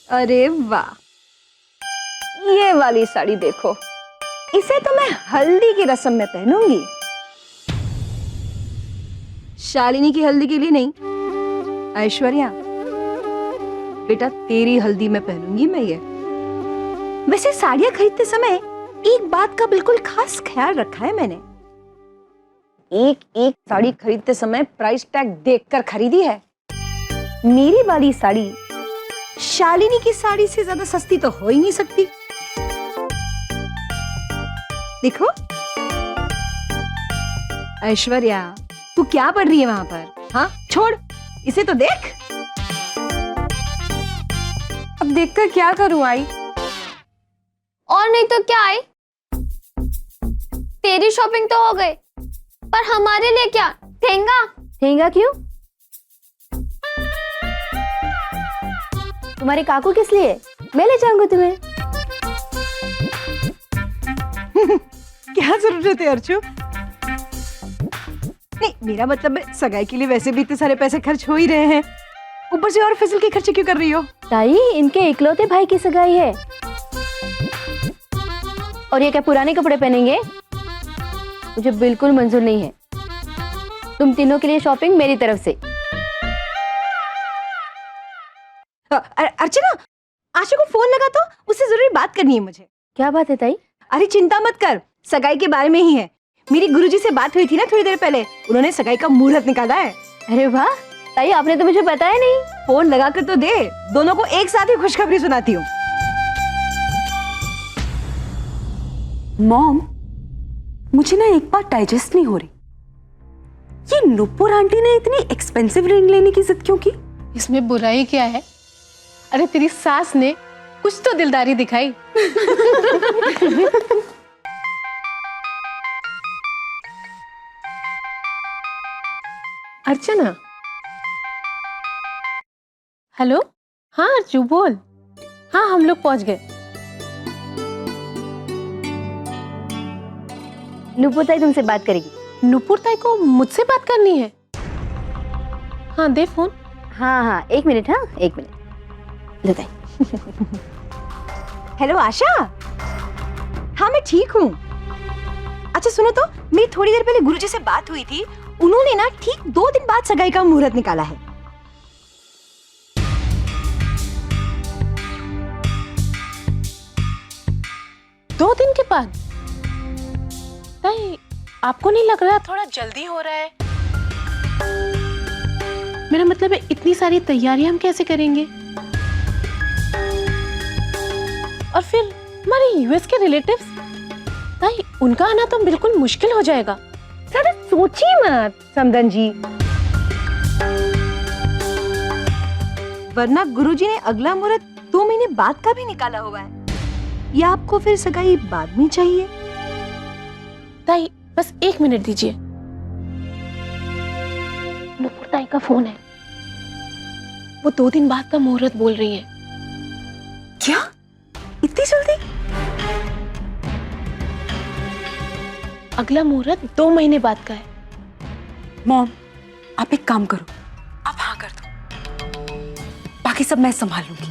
अरे वाह, ये वाली साड़ी देखो, इसे तो मैं हल्दी की रस्म में पहनूंगी। शालिनी की हल्दी के लिए नहीं, ऐश्वर्या बेटा तेरी हल्दी में पहनूंगी मैं ये। वैसे साड़ियां खरीदते समय एक बात का बिल्कुल खास ख्याल रखा है मैंने। एक एक साड़ी खरीदते समय प्राइस टैग देखकर खरीदी है। मेरी वाली साड़ी शालिनी की साड़ी से ज्यादा सस्ती तो हो ही नहीं सकती। देखो ऐश्वर्या, तू क्या पढ़ रही है वहां पर? हाँ छोड़, इसे तो देख। अब देखकर क्या करूं आई? और नहीं तो क्या आई, तेरी शॉपिंग तो हो गई, पर हमारे लिए क्या? ठेंगा। ठेंगा क्यों? तुम्हारे काकू किस लिए? मैं ले जाऊंगा तुम्हें। क्या जरूरत है अर्चू? नहीं, मेरा मतलब सगाई के लिए वैसे भी इतने सारे पैसे खर्च हो ही रहे हैं, ऊपर से और फिजूल के खर्चे क्यों कर रही हो? ताई, इनके इकलौते भाई की सगाई है, और ये क्या पुराने कपड़े पहनेंगे? मुझे बिल्कुल मंजूर नहीं है। तुम तीनों के लिए शॉपिंग मेरी तरफ से। अर्चना, आशा को फोन लगा तो, उससे जरूरी बात करनी है मुझे। क्या बात है ताई? अरे चिंता मत कर, सगाई के बारे में ही है। मेरी गुरुजी से बात हुई थी ना थोड़ी देर पहले, उन्होंने सगाई का मुहूर्त निकाला है। अरे वाह ताई, आपने तो मुझे बताया नहीं। फोन लगा कर तो दे, दोनों को एक साथ ही खुशखबरी सुनाती हूँ। मॉम, मुझे ना एक बात डाइजेस्ट नहीं हो रही। ये नुपुर आंटी ने इतनी एक्सपेंसिव रिंग लेने की जिद क्यों की? इसमें बुराई क्या है? अरे तेरी सास ने कुछ तो दिलदारी दिखाई। अर्चना, हेलो। हाँ अर्जू बोल। हाँ हम लोग पहुंच गए। नुपुर ताई तुमसे बात करेगी। नुपुर ताई को मुझसे बात करनी है? हाँ दे फोन। हाँ हाँ, एक मिनट। हाँ एक मिनट, लो ताई। हेलो आशा। हाँ मैं ठीक हूँ। अच्छा सुनो तो, मेरी थोड़ी देर पहले गुरुजी से बात हुई थी, उन्होंने ना ठीक 2 दिन बाद सगाई का मुहूर्त निकाला है। दो दिन के बाद? ताई आपको नहीं लग रहा थोड़ा जल्दी हो रहा है? मेरा मतलब है इतनी सारी तैयारियां हम कैसे करेंगे? और फिर हमारे यूएस के रिलेटिव्स, ताई उनका आना तो बिल्कुल मुश्किल हो जाएगा। ज्यादा सोचिए मत समदन जी, वरना गुरुजी ने अगला मुहूर्त 2 महीने बाद का भी निकाला हुआ है। या आपको फिर सगाई बाद में चाहिए? ताई बस 1 मिनट दीजिए। नुपुर ताई का फोन है, वो 2 दिन बाद का मुहूर्त बोल रही है। क्या? इतनी जल्दी? अगला मुहूर्त 2 महीने बाद का है। मॉम, आप एक काम करो, आप हाँ कर दो, बाकी सब मैं संभाल लूंगी।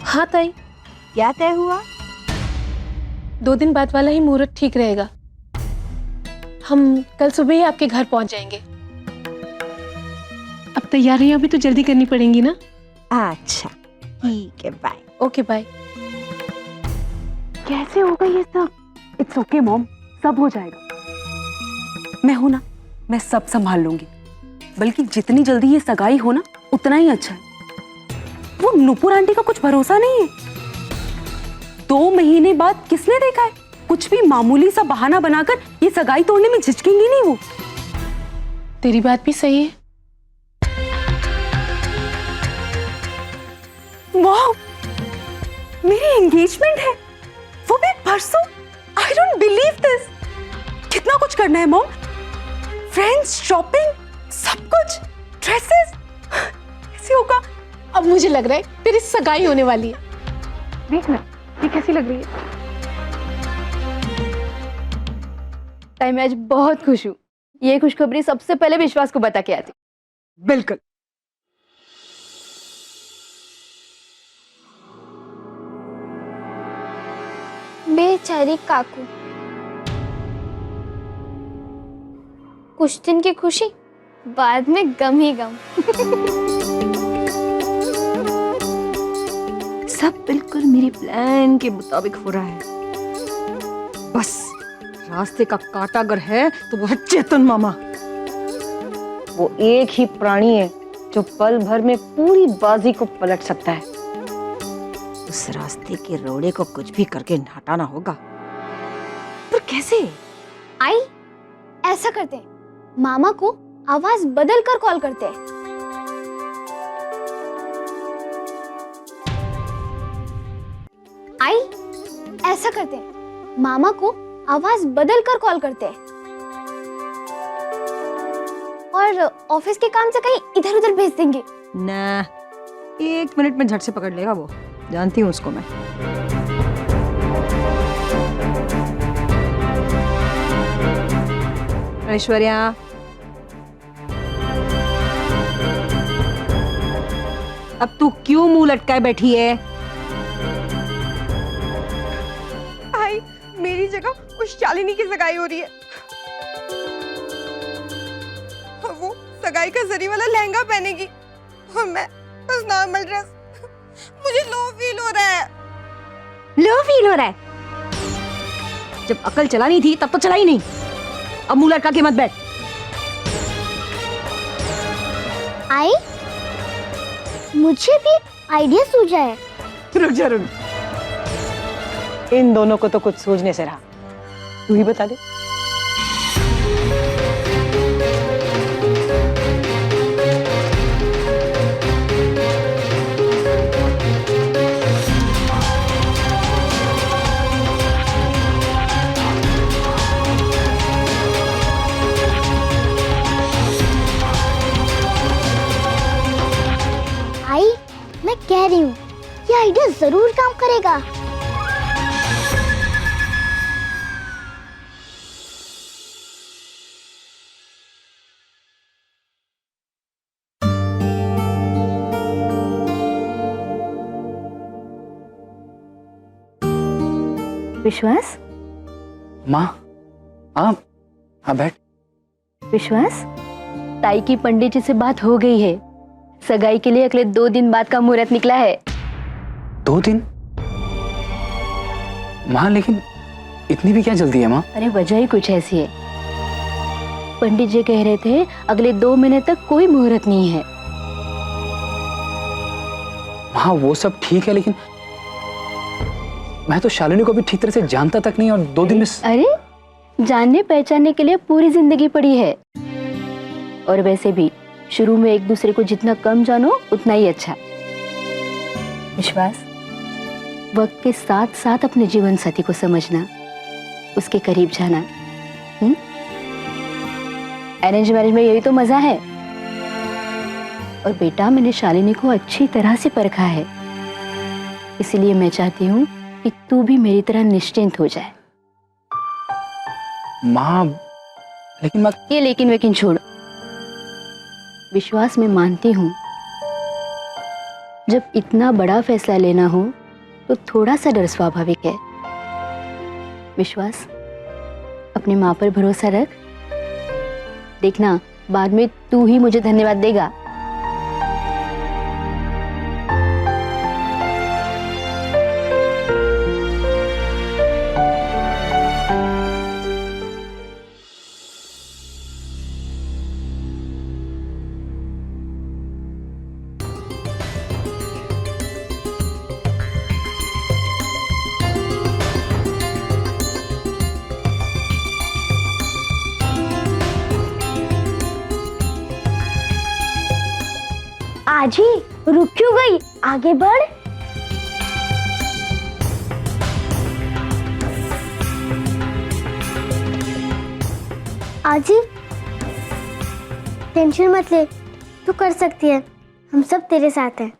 हाँ ताई, क्या तय हुआ? 2 दिन बाद वाला ही मुहूर्त ठीक रहेगा। हम कल सुबह ही आपके घर पहुंच जाएंगे। अब तैयारियां भी तो जल्दी करनी पड़ेंगी ना। अच्छा ठीक है, बाय। Okay bye. कैसे होगा ये सब? इट्स ओके मॉम, सब हो जाएगा। मैं हूं ना, मैं सब संभाल लूंगी। बल्कि जितनी जल्दी ये सगाई हो ना, उतना ही अच्छा है। वो नुपुर आंटी का कुछ भरोसा नहीं है। 2 महीने बाद किसने देखा है? कुछ भी मामूली सा बहाना बनाकर ये सगाई तोड़ने में झिझकेंगी नहीं वो। तेरी बात भी सही है। वाह, मेरी एंगेजमेंट है, वो भी परसों। I don't believe this. कितना कुछ करना है मॉम, फ्रेंड्स, शॉपिंग, सब कुछ, ड्रेसेस। ऐसे होगा? अब मुझे लग रहा है तेरी सगाई होने वाली है। देख ना ये कैसी लग रही है। ताई मैं आज बहुत खुश हूँ। ये खुशखबरी सबसे पहले विश्वास को बता के आती। बिल्कुल। बेचारी काकू, कुछ दिन की खुशी, बाद में गम ही गम। सब बिल्कुल मेरे प्लान के मुताबिक हो रहा है। बस रास्ते का कांटा अगर है तो वो है चेतन मामा। वो एक ही प्राणी है जो पल भर में पूरी बाजी को पलट सकता है। उस रास्ते के रोड़े को कुछ भी करके हटाना होगा, पर कैसे? आई, ऐसा करते हैं, मामा को आवाज बदल कर कॉल करते हैं। आई, ऐसा करते हैं, मामा को आवाज बदल कर कॉल करते हैं और ऑफिस के काम से कहीं इधर उधर भेज देंगे। ना, 1 मिनट में झट से पकड़ लेगा वो, जानती हूँ उसको मैं। ऐश्वर्या, अब तू क्यों मुंह लटकाए बैठी है? आई, मेरी जगह उस शालिनी की सगाई हो रही है। वो सगाई का जरी वाला लहंगा पहनेगी और मैं बस नॉर्मल ड्रेस। मुझे लो फील हो रहा है। लो फील हो रहा है? जब अकल चलानी थी तब तो चलाई नहीं। अब मुंह लटका के मत बैठ। आई, मुझे भी आइडिया सूझा है। रुक जा, रुक। इन दोनों को तो कुछ सूझने से रहा, तू ही बता दे। आई, मैं कह रही हूँ ये आइडिया जरूर काम करेगा। विश्वास, माँ, हाँ बैठ। विश्वास, ताई की पंडित जी से बात हो गई है। सगाई के लिए अगले 2 दिन बाद का मुहूर्त निकला है। 2 दिन? माँ, लेकिन इतनी भी क्या जल्दी है माँ? अरे वजह ही कुछ ऐसी है। पंडित जी कह रहे थे अगले 2 महीने तक कोई मुहूर्त नहीं है। माँ, वो सब ठीक है, लेकिन मैं तो शालिनी को भी ठीक तरह से जानता तक नहीं, और 2 दिन में अरे जानने पहचानने के लिए पूरी जिंदगी पड़ी है। और वैसे भी शुरू में एक दूसरे को जितना कम जानो उतना ही अच्छा। विश्वास, वक्त के साथ साथ अपने जीवन साथी को समझना, उसके करीब जाना। अरेंज मैरिज में यही तो मजा है। और बेटा, मैंने शालिनी को अच्छी तरह से परखा है, इसलिए मैं चाहती हूँ कि तू भी मेरी तरह निश्चिंत हो जाए। माँ, लेकिन माँ, ये लेकिन वेकिन छोड़। विश्वास, मैं मानती हूँ जब इतना बड़ा फैसला लेना हो तो थोड़ा सा डर स्वाभाविक है। विश्वास, अपनी माँ पर भरोसा रख। देखना, बाद में तू ही मुझे धन्यवाद देगा। आजी, रुक क्यों गई? आगे बढ़। आजी, टेंशन मत ले, तू कर सकती है, हम सब तेरे साथ हैं।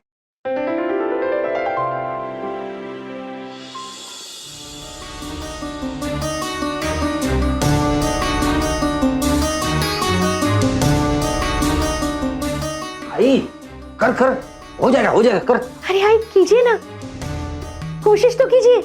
आई, कर कर, हो जाएगा, हो जाएगा, कर। अरे आई, कीजिए ना, कोशिश तो कीजिए।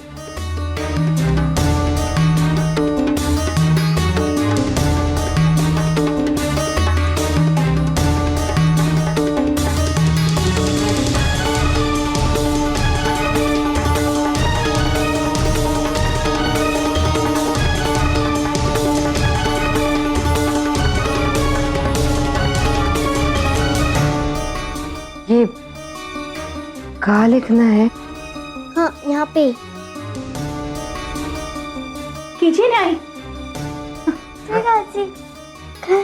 कहाँ लिखना है? हाँ, यहाँ पे। कीजिए ना। जी घर।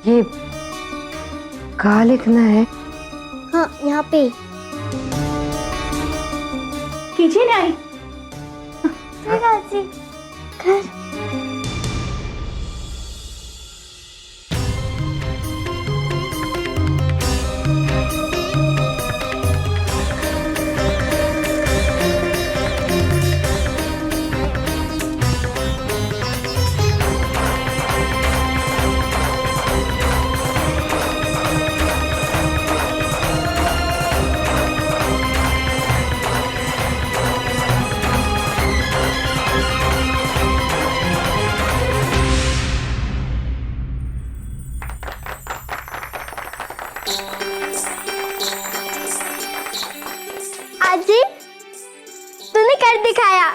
ये कहाँ लिखना है? हाँ, यहाँ पे। कीजिए ना। जी घर। आजी, तूने कर दिखाया।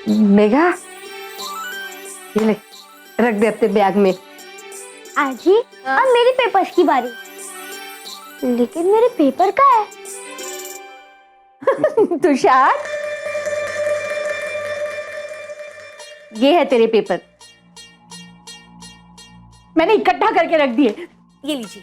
मेघा, ये ले, रख दे अपने बैग में। आजी, अब मेरी पेपर्स की बारी। लेकिन मेरे पेपर का है। तुषार, ये है तेरे पेपर। मैंने इकट्ठा करके रख दिए, ये लीजिए।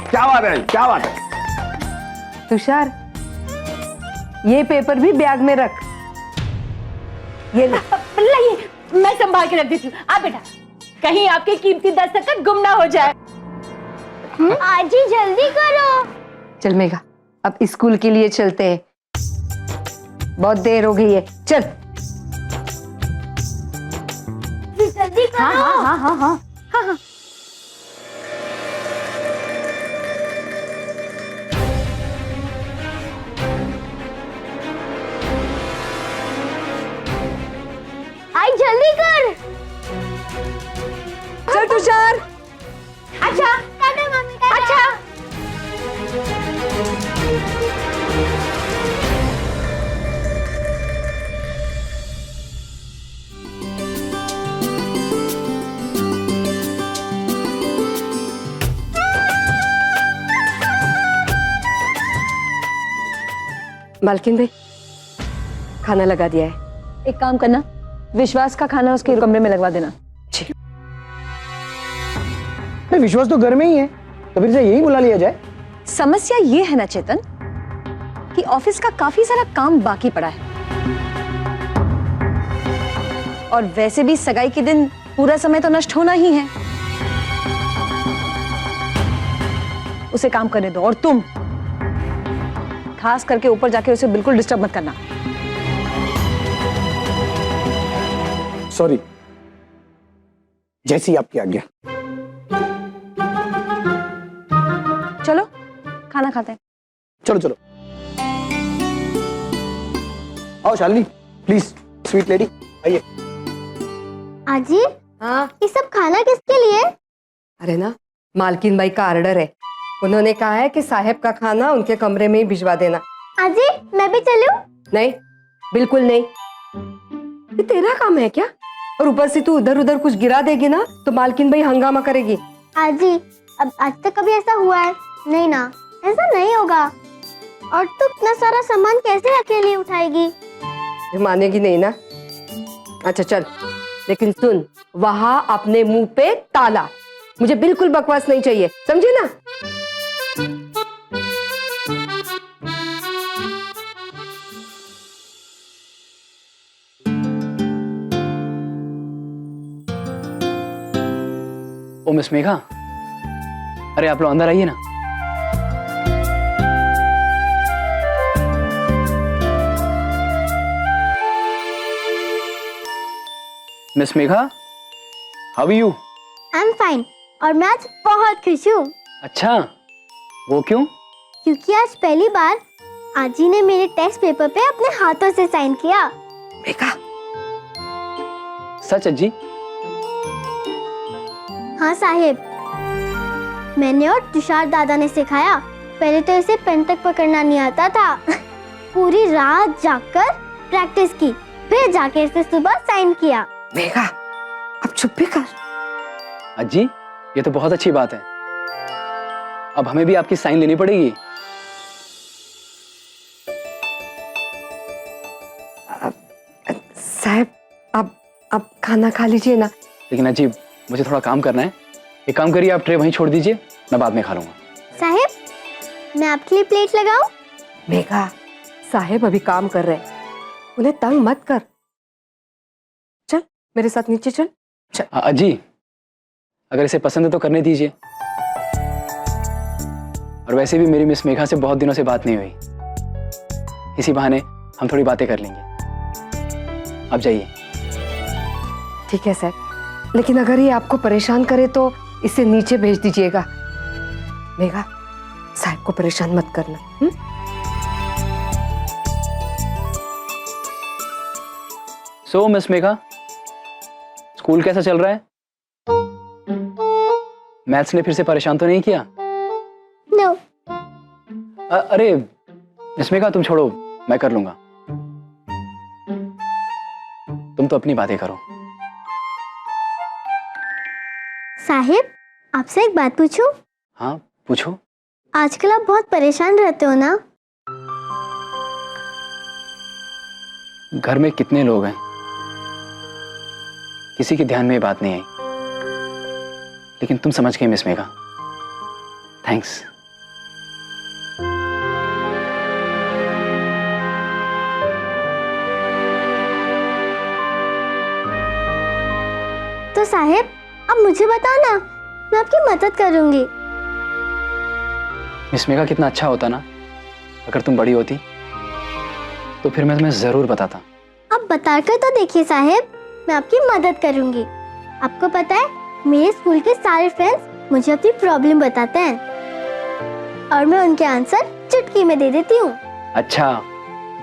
क्या बात है, क्या बात है? तुषार, ये पेपर भी बैग में रख। ये ले। लाइए, मैं संभाल के रख देती हूँ। आप बेटा, कहीं आपके कीमती दस्तखत गुम ना हो जाए। आजी जल्दी करो। चल मेघा, अब स्कूल के लिए चलते हैं। बहुत देर हो गई है, चल। जल्दी करो। हाँ हाँ हाँ हाँ। आई जल्दी कर। चल तुषार। अच्छा, टाटा मम्मी, टाटा। अच्छा। मालकिन भाई, खाना लगा दिया है। एक काम करना, विश्वास का खाना उसके कमरे में लगवा देना। जी। नहीं, विश्वास तो घर में ही है, तो फिर से यही बुला लिया जाए। समस्या ये है ना चेतन, कि ऑफिस का काफी सारा काम बाकी पड़ा है, और वैसे भी सगाई के दिन पूरा समय तो नष्ट होना ही है। उसे काम करने दो, और तुम खास करके ऊपर जाके उसे बिल्कुल डिस्टर्ब मत करना। सॉरी, जैसी आपकी आज्ञा। चलो खाना खाते हैं। चलो चलो, आओ शालिनी, प्लीज स्वीट लेडी, आइए। आजी, हाँ, ये सब खाना किसके लिए? अरे ना, मालकिन बाई का ऑर्डर है। उन्होंने कहा है कि साहब का खाना उनके कमरे में ही भिजवा देना, आजी मैं भी चलूं? नहीं, बिल्कुल नहीं। ये तेरा काम है क्या? और ऊपर से तू उधर उधर कुछ गिरा देगी ना तो मालकिन भाई हंगामा करेगी। आजी अब आज तक कभी ऐसा हुआ है? नहीं ना, ऐसा नहीं होगा। और तू इतना सारा सामान कैसे अकेले उठाएगी? ये मानेगी नहीं ना? अच्छा चल, लेकिन सुन, वहां अपने मुंह पे ताला। मुझे बिल्कुल बकवास नहीं चाहिए, समझे ना? ओ मिस मेघा, अरे आप लोग अंदर आइए ना। Miss Megha, how are you? I am fine और मैं आज बहुत खुश हूँ अच्छा, वो क्यों? क्योंकि आज पहली बार आजी ने मेरे टेस्ट पेपर पे अपने हाथों से साइन किया। मेघा, सच अज्जी? हाँ साहिब, मैंने और तुषार दादा ने सिखाया। पहले तो इसे पेन तक पकड़ना नहीं आता था। पूरी रात जागकर प्रैक्टिस की, फिर जाके इसे सुबह साइन किया। मेघा, अब चुप भी कर। अज्जी, ये तो बहुत अच्छी बात है। अब हमें भी आपकी साइन लेनी पड़ेगी। साहब, अब खाना खा लीजिए ना। लेकिन अज्जी, मुझे थोड़ा काम करना है। एक काम करिए, आप ट्रे वहीं छोड़ दीजिए, मैं बाद में खा लूंगा। साहिब, मैं आपके लिए प्लेट लगाऊं? मेघा, साहब अभी काम कर रहे हैं, उन्हें तंग मत कर। चल मेरे साथ नीचे चल। अज्जी, अगर इसे पसंद है तो करने दीजिए। और वैसे भी मेरी मिस मेघा से बहुत दिनों से बात नहीं हुई, इसी बहाने हम थोड़ी बातें कर लेंगे। अब जाइए। ठीक है साहब, लेकिन अगर ये आपको परेशान करे तो इसे नीचे भेज दीजिएगा। मेघा, साहब को परेशान मत करना। सो मिस मेघा, स्कूल कैसा चल रहा है? मैथ्स ने फिर से परेशान तो नहीं किया? नो। अरे मिस मेघा, तुम छोड़ो, मैं कर लूंगा। तुम तो अपनी बातें करो। साहिब, आपसे एक बात पूछूं? हाँ, पूछो। आजकल आप बहुत परेशान रहते हो ना? घर में कितने लोग हैं, किसी के ध्यान में ये बात नहीं आई, लेकिन तुम समझ गई मिस मेघा। थैंक्स। तो साहिब, अब मुझे बताओ ना, मैं आपकी मदद करूंगी। मिस मेघा, कितना अच्छा होता ना अगर तुम बड़ी होती, तो फिर मैं तुम्हें जरूर बताता। अब बताकर तो देखिए साहिब, मैं आपकी मदद करूंगी। आपको पता है, मेरे स्कूल के सारे फ्रेंड्स मुझे अपनी प्रॉब्लम बताते हैं और मैं उनके आंसर चुटकी में दे देती हूँ। अच्छा,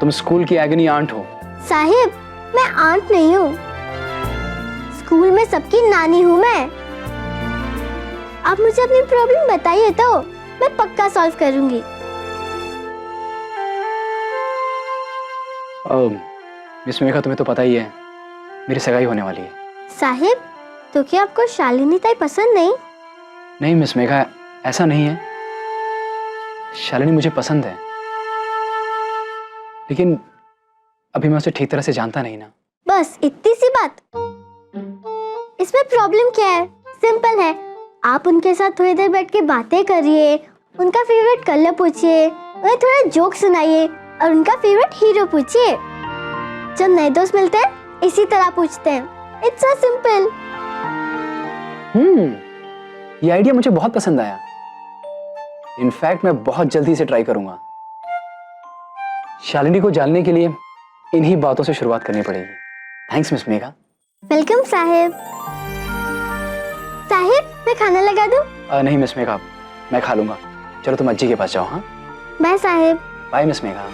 तुम स्कूल की एगनी आंट हो? साहिब, मैं आंट नहीं हूँ, स्कूल में सबकी नानी हूँ मैं। आप मुझे अपनी प्रॉब्लम बताइए तो मैं पक्का सॉल्व करूंगी। मिस मेघा, तुम्हें तो पता ही है, मेरी सगाई होने वाली है। साहिब, तो क्या आपको शालिनी ताई पसंद नहीं? नहीं मिस मेघा, ऐसा नहीं है। शालिनी मुझे पसंद है, लेकिन अभी मैं उसे ठीक तरह से जानता नहीं ना। बस इतनी सी बात? इसमें प्रॉब्लम क्या है? सिंपल है, आप उनके साथ थोड़ी देर बैठ के बातें करिए, उनका फेवरेट कलर पूछिए, उन्हें थोड़ा जोक सुनाइए और उनका फेवरेट हीरो पूछिए। जब नए दोस्त मिलते हैं इसी तरह पूछते हैं। It's so simple. ये आइडिया मुझे बहुत पसंद आया। इनफैक्ट मैं बहुत जल्दी से ट्राई करूंगा। शालिनी को जानने के लिए इन्हीं बातों से शुरुआत करनी पड़ेगी। Thanks miss Megha. Welcome Sahib. Sahib, मैं खाना लगा दूं? नहीं मिस मेघा, मैं खा लूंगा। चलो तुम अज्जी के पास जाओ। हाँ, बाय साहिब। Bye miss Megha.